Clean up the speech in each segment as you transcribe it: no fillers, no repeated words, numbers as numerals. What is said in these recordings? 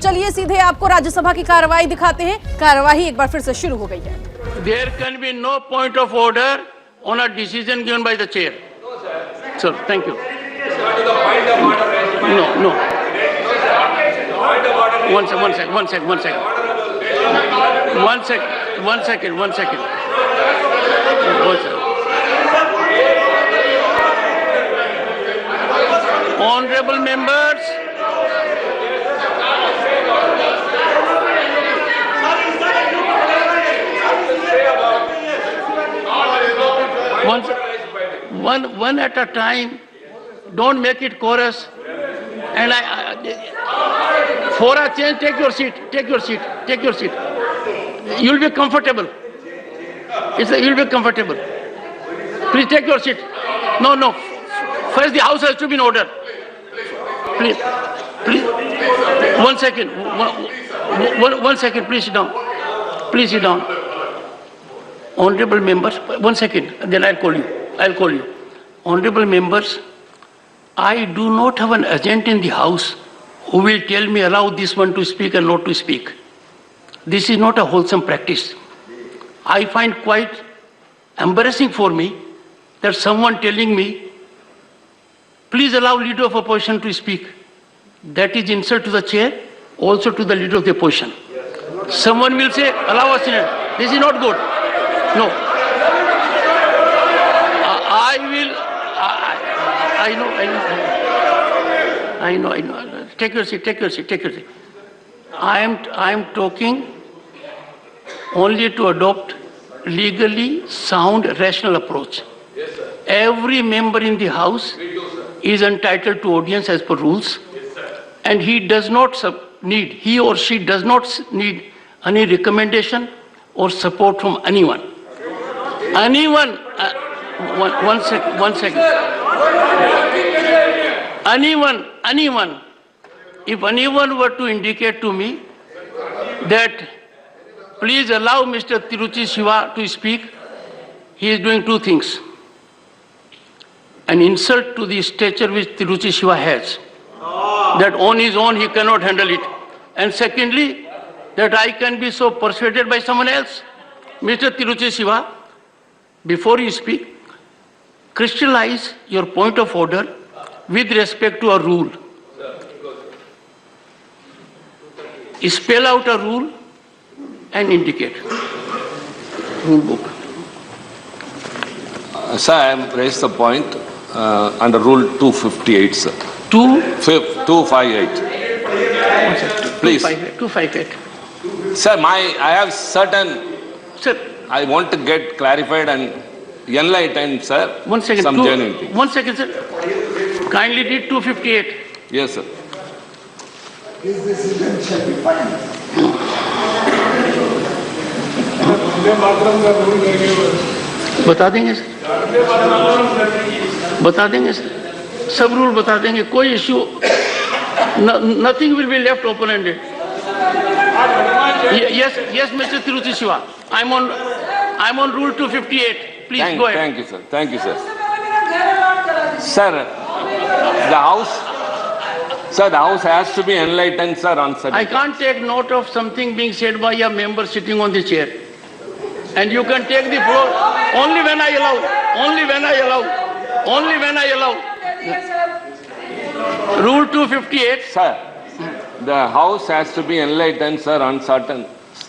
चलिए सीधे आपको राज्यसभा की कार्रवाई दिखाते हैं। कार्यवाही एक बार फिर से शुरू हो गई है। There can be no point of order on a decision given by the chair. Sir, thank you. No. One second. One second. Honorable members, one at a time. Don't make it chorus. And for a change, take your seat. You'll be comfortable. You'll be comfortable. Please take your seat. No. First, the house has to be in order. Please. 1 second. One second. Please sit down. Honorable members, 1 second. Then I'll call you. Honorable members, I do not have an agent in the house who will tell me allow this one to speak and not to speak. This is not a wholesome practice. I find quite embarrassing for me that someone telling me, please allow leader of opposition to speak. That is insult to the chair, also to the leader of the opposition. Someone will say, allow us in it. This is not good. No. I know. Take your seat. I am talking only to adopt legally sound, rational approach. Yes, sir. Every member in the house is entitled to audience as per rules. Yes, sir. And he or she does not need any recommendation or support from anyone. One second. Anyone. If anyone were to indicate to me that please allow Mr. Tiruchi Siva to speak, he is doing two things. An insult to the stature which Tiruchi Siva has, that on his own he cannot handle it. And secondly, that I can be so persuaded by someone else. Mr. Tiruchi Siva, before you speak, crystallize your point of order with respect to a rule. Spell out a rule and indicate. Rule book. Sir, I have raised the point under Rule 258, sir. 258. Please. 258. Sir, I have certain... Sir. I want to get clarified and enlightened, sir. 1 second. Some genuine thing. 1 second, sir. Kindly read 258. Yes, sir. This decision shall be final. बता देंगे sir सब rule बता देंगे कोई issue nothing will be left open ended. Yes Mr. Tiruchi Siva, I'm on rule 258. Please go ahead. Thank you sir. Sir, the house has to be enlightened, sir, on certain... I can't take note of something being said by a member sitting on the chair. And you can take the floor only when I allow. Rule 258. Sir, the house has to be enlightened, sir, on certain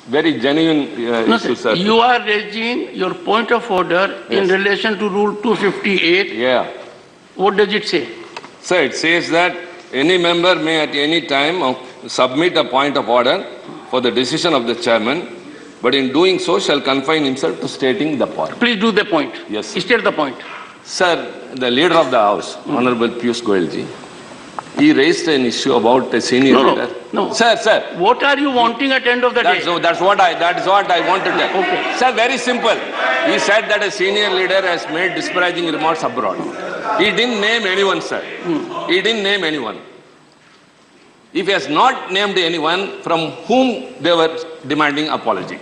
very genuine issues, sir. You are raising your point of order in relation to Rule 258. Yeah. What does it say? Sir, it says that any member may at any time submit a point of order for the decision of the chairman, but in doing so shall confine himself to stating the point. Please do the point. Yes. State the point. Sir, the leader of the house, Honorable Piyush Goyal ji, he raised an issue about a senior leader. No. Sir. What are you wanting at the end of the day? That is what I want to tell. Okay. Sir, very simple. He said that a senior leader has made disparaging remarks abroad. He didn't name anyone, sir. He didn't name anyone. If he has not named anyone from whom they were demanding apology.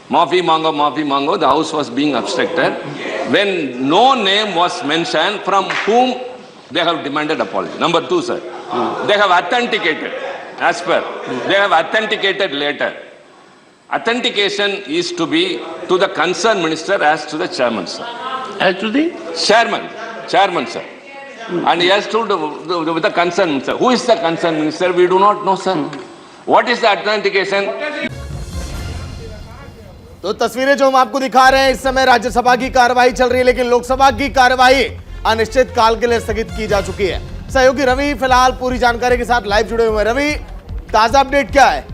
Maafi mango, the house was being obstructed. When no name was mentioned from whom they have demanded apology. Number two, sir, they have authenticated as per. They have authenticated later. Authentication is to be to the concerned minister as to the chairman, sir. As to the Chairman, sir. And he has to do with the concerned minister. Who is the concerned minister? We do not know, sir. What is the authentication? तो तस्वीरें जो हम आपको दिखा रहे हैं, इस समय राज्यसभा की कार्यवाही चल रही है, लेकिन लोकसभा की कार्यवाही अनिश्चित काल के लिए स्थगित की जा चुकी है। सहयोगी रवि फिलहाल पूरी जानकारी के साथ लाइव जुड़े हुए हैं। रवि, ताजा अपडेट क्या है?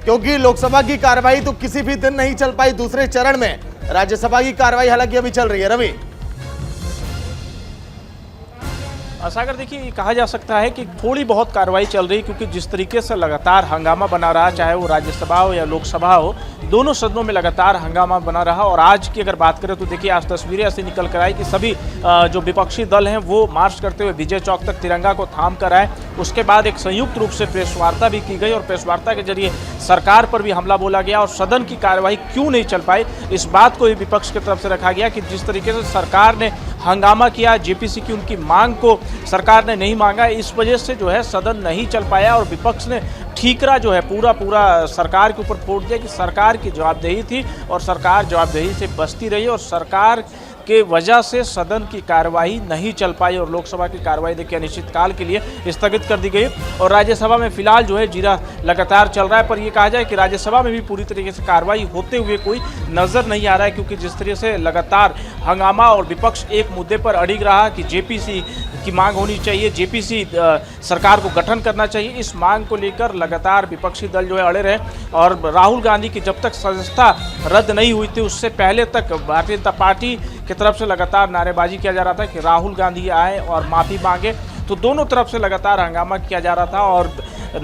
क्योंकि लोकसभा की कार्यवाही तो किसी भी दिन नहीं चल पाई, दूसरे चरण में राज्यसभा की कार्यवाही हालांकि अभी चल रही है। रवि, सागर, देखिए कहा जा सकता है कि थोड़ी बहुत कार्रवाई चल रही है, क्योंकि जिस तरीके से लगातार हंगामा बना रहा, चाहे वो राज्यसभा हो या लोकसभा हो, दोनों सदनों में लगातार हंगामा बना रहा। और आज की अगर बात करें तो देखिए आज तस्वीरें ऐसी निकल कर आई कि सभी जो विपक्षी दल हैं वो मार्च करते हुए विजय चौक तक तिरंगा को थाम कर आए। उसके बाद एक संयुक्त रूप से प्रेस वार्ता भी की गई और प्रेस वार्ता के जरिए सरकार पर भी हमला बोला गया और सदन की कार्यवाही क्यों नहीं चल पाई, इस बात को भी विपक्ष की तरफ से रखा गया कि जिस तरीके से सरकार ने हंगामा किया, जेपीसी की उनकी मांग को सरकार ने नहीं मांगा, इस वजह से जो है सदन नहीं चल पाया और विपक्ष ने ठीकरा जो है पूरा सरकार के ऊपर फोड़ दिया कि सरकार की जवाबदेही थी और सरकार जवाबदेही से बचती रही और सरकार के वजह से सदन की कार्यवाही नहीं चल पाई और लोकसभा की कार्यवाही देखिए अनिश्चितकाल के लिए स्थगित कर दी गई। और राज्यसभा में फिलहाल जो है जीरा लगातार चल रहा है, पर यह कहा जाए कि राज्यसभा में भी पूरी तरीके से कार्रवाई होते हुए कोई नजर नहीं आ रहा है, क्योंकि जिस तरीके से लगातार हंगामा और विपक्ष एक मुद्दे पर अड़िग रहा कि जेपीसी की मांग होनी चाहिए, जेपीसी सरकार को गठन करना चाहिए, इस मांग को लेकर लगातार विपक्षी दल जो है अड़े रहे। और राहुल गांधी की जब तक सदस्यता रद्द नहीं हुई थी उससे पहले तक भारतीय जनता पार्टी की तरफ से लगातार नारेबाजी किया जा रहा था कि राहुल गांधी आए और माफ़ी मांगे, तो दोनों तरफ से लगातार हंगामा किया जा रहा था और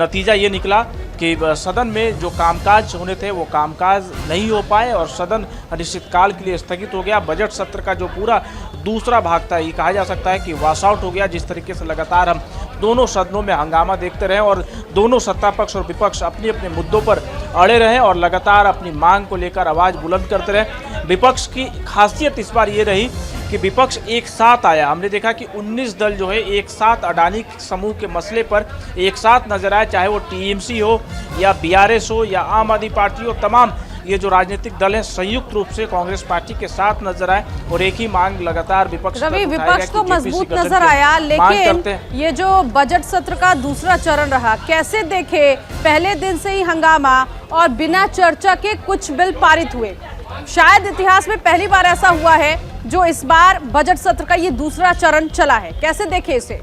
नतीजा ये निकला कि सदन में जो कामकाज होने थे वो कामकाज नहीं हो पाए और सदन अनिश्चितकाल के लिए स्थगित हो गया। बजट सत्र का जो पूरा दूसरा भाग था, ये कहा जा सकता है कि वॉश आउट हो गया। जिस तरीके से लगातार हम दोनों सदनों में हंगामा देखते रहे और दोनों सत्ता पक्ष और विपक्ष अपने अपने मुद्दों पर अड़े रहे और लगातार अपनी मांग को लेकर आवाज़ बुलंद करते रहे। विपक्ष की खासियत इस बार ये रही कि विपक्ष एक साथ आया। हमने देखा कि 19 दल जो है एक साथ अडानी समूह के मसले पर एक साथ नजर आए, चाहे वो टीएमसी हो या बीआरएस हो या आम आदमी पार्टी हो, तमाम ये जो राजनीतिक दल है संयुक्त रूप से कांग्रेस पार्टी के साथ नजर आए और एक ही मांग लगातार विपक्ष तो मजबूत नजर आया। लेकिन ये जो बजट सत्र का दूसरा चरण रहा, कैसे देखे? पहले दिन से ही हंगामा और बिना चर्चा के कुछ बिल पारित हुए। शायद इतिहास में पहली बार ऐसा हुआ है जो इस बार बजट सत्र का ये दूसरा चरण चला है। कैसे देखे इसे?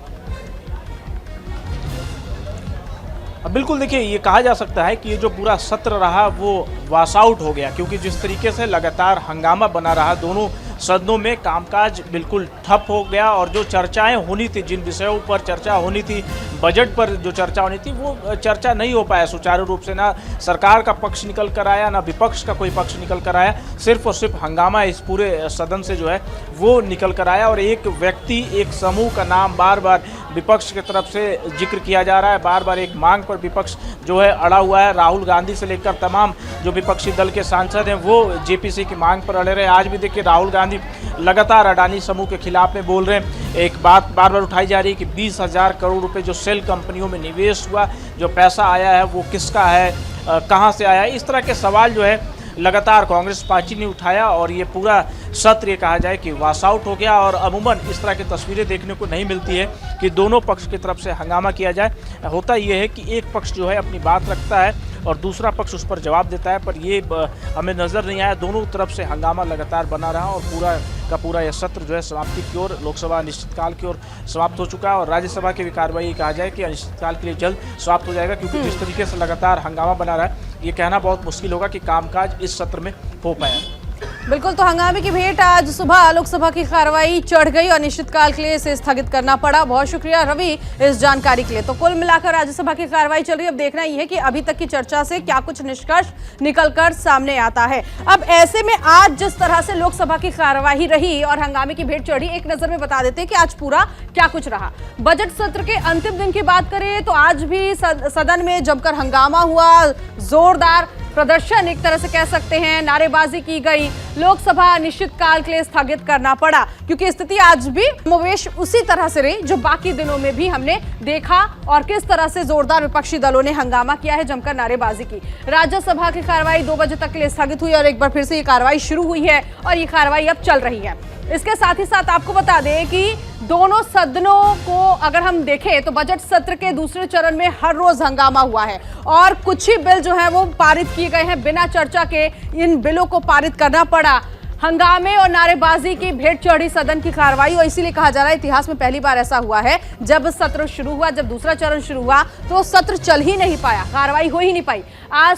बिल्कुल, देखिए ये कहा जा सकता है कि ये जो पूरा सत्र रहा वो वॉश आउट हो गया, क्योंकि जिस तरीके से लगातार हंगामा बना रहा, दोनों सदनों में कामकाज बिल्कुल ठप हो गया और जो चर्चाएं होनी थी, जिन विषयों पर चर्चा होनी थी, बजट पर जो चर्चा होनी थी, वो चर्चा नहीं हो पाया सुचारू रूप से। ना सरकार का पक्ष निकल कर आया, ना विपक्ष का कोई पक्ष निकल कर आया, सिर्फ और सिर्फ हंगामा इस पूरे सदन से जो है वो निकल कर आया और एक व्यक्ति, एक समूह का नाम बार बार विपक्ष की तरफ से जिक्र किया जा रहा है। बार बार एक मांग पर विपक्ष जो है अड़ा हुआ है। राहुल गांधी से लेकर तमाम जो विपक्षी दल के सांसद हैं वो जेपीसी की मांग पर अड़े रहे। आज भी देखिए राहुल गांधी लगातार अडानी समूह के खिलाफ में बोल रहे हैं। एक बात बार बार उठाई जा रही है कि 20,000 करोड़ रुपए जो सेल कंपनियों में निवेश हुआ, जो पैसा आया है वो किसका है, कहाँ से आया है, इस तरह के सवाल जो है लगातार कांग्रेस पार्टी ने उठाया और ये पूरा सत्र ये कहा जाए कि वॉश आउट हो गया। और अमूमन इस तरह की तस्वीरें देखने को नहीं मिलती है कि दोनों पक्ष की तरफ से हंगामा किया जाए। होता ये है कि एक पक्ष जो है अपनी बात रखता है और दूसरा पक्ष उस पर जवाब देता है, पर ये हमें नज़र नहीं आया। दोनों तरफ से हंगामा लगातार बना रहा और पूरा का पूरा यह सत्र जो है समाप्ति की ओर, लोकसभा अनिश्चितकाल की ओर समाप्त हो चुका है और राज्यसभा की भी कार्रवाई कहा जाए कि अनिश्चितकाल के लिए जल्द समाप्त हो जाएगा, क्योंकि जिस तरीके से लगातार हंगामा बना रहा है ये कहना बहुत मुश्किल होगा कि कामकाज इस सत्र में हो पाया। बिल्कुल, तो हंगामे की भेंट आज सुबह लोकसभा की कार्रवाई चढ़ गई और अनिश्चितकाल के लिए इसे स्थगित करना पड़ा। बहुत शुक्रिया रवि इस जानकारी के लिए। तो कुल मिलाकर राज्यसभा की कार्रवाई चल रही है। अब देखना यह है कि अभी तक की चर्चा से क्या कुछ निष्कर्ष निकलकर सामने आता है। अब ऐसे में आज जिस तरह से लोकसभा की कार्रवाई रही और हंगामे की भेंट चढ़ी, एक नजर में बता देते हैं कि आज पूरा क्या कुछ रहा। बजट सत्र के अंतिम दिन की बात करें तो आज भी सदन में जमकर हंगामा हुआ, जोरदार प्रदर्शन एक तरह से कह सकते हैं, नारेबाजी की गई, लोकसभा अनिश्चितकाल के लिए स्थगित करना पड़ा, क्योंकि स्थिति आज भी मोवेश उसी तरह से रही जो बाकी दिनों में भी हमने देखा और किस तरह से जोरदार विपक्षी दलों ने हंगामा किया है, जमकर नारेबाजी की। राज्यसभा की कार्रवाई 2 बजे तक के लिए स्थगित हुई और एक बार फिर से ये कार्रवाई शुरू हुई है और ये कार्रवाई अब चल रही है। इसके साथ ही साथ आपको बता दें कि दोनों सदनों को अगर हम देखें तो बजट सत्र के दूसरे चरण में हर रोज हंगामा हुआ है और कुछ ही बिल जो है वो पारित किए गए हैं। बिना चर्चा के इन बिलों को पारित करना पड़ा। हंगामे और नारेबाजी की भेंट चढ़ी सदन की कार्रवाई और इसीलिए कहा जा रहा है इतिहास में पहली बार ऐसा हुआ है, जब सत्र शुरू हुआ, जब दूसरा चरण शुरू हुआ तो सत्र चल ही नहीं पाया, कार्रवाई हो ही नहीं पाई। आज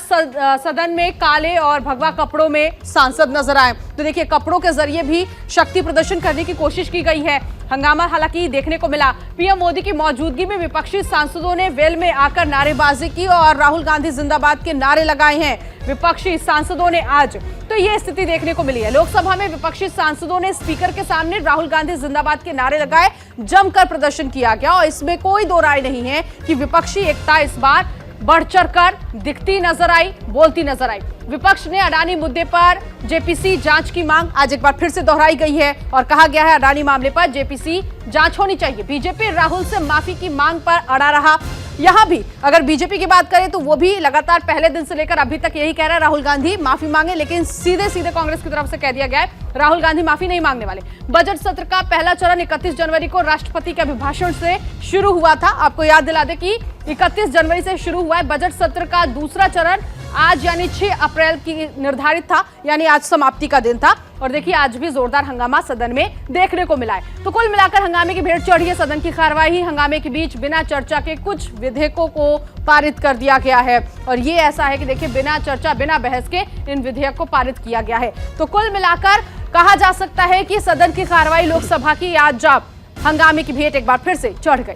सदन में काले और भगवा कपड़ों में सांसद नजर आए, तो देखिए कपड़ों के जरिए भी शक्ति प्रदर्शन करने की कोशिश की गई है। हंगामा हालांकि देखने को मिला। पीएम मोदी की मौजूदगी में विपक्षी सांसदों ने वेल में आकर नारेबाजी की और राहुल गांधी जिंदाबाद के नारे लगाए हैं विपक्षी सांसदों ने आज। तो ये स्थिति देखने को मिली है। लोकसभा में विपक्षी सांसदों ने स्पीकर के सामने राहुल गांधी जिंदाबाद के नारे लगाए, जमकर प्रदर्शन किया गया और इसमें कोई दो राय नहीं है कि विपक्षी एकता इस बार बढ़ चढ़कर दिखती नजर आई, बोलती नजर आई। विपक्ष ने अडानी मुद्दे पर जेपीसी जांच की मांग आज एक बार फिर से दोहराई गई है और कहा गया है अडानी मामले पर जेपीसी जांच होनी चाहिए। बीजेपी राहुल से माफी की मांग पर अड़ा रहा। यहां भी अगर बीजेपी की बात करें तो वो भी लगातार पहले दिन से लेकर अभी तक यही कह रहा है राहुल गांधी माफी मांगे, लेकिन सीधे सीधे कांग्रेस की तरफ से कह दिया गया है राहुल गांधी माफी नहीं मांगने वाले। बजट सत्र का पहला चरण 31 जनवरी को राष्ट्रपति के अभिभाषण से शुरू हुआ था। आपको याद दिला दें कि 31 जनवरी से शुरू हुआ है बजट सत्र का दूसरा चरण। आज यानी 6 अप्रैल की निर्धारित था, यानी आज समाप्ति का दिन था और देखिए आज भी जोरदार हंगामा सदन में देखने को मिला है। तो कुल मिलाकर हंगामे की भेंट चढ़ी है सदन की कार्रवाई। हंगामे के बीच बिना चर्चा के कुछ विधेयकों को पारित कर दिया गया है और ये ऐसा है कि देखिए बिना चर्चा बिना बहस के इन विधेयक को पारित किया गया है। तो कुल मिलाकर कहा जा सकता है कि सदन की कार्रवाई लोकसभा की आज हंगामे की भेंट एक बार फिर से चढ़ गई।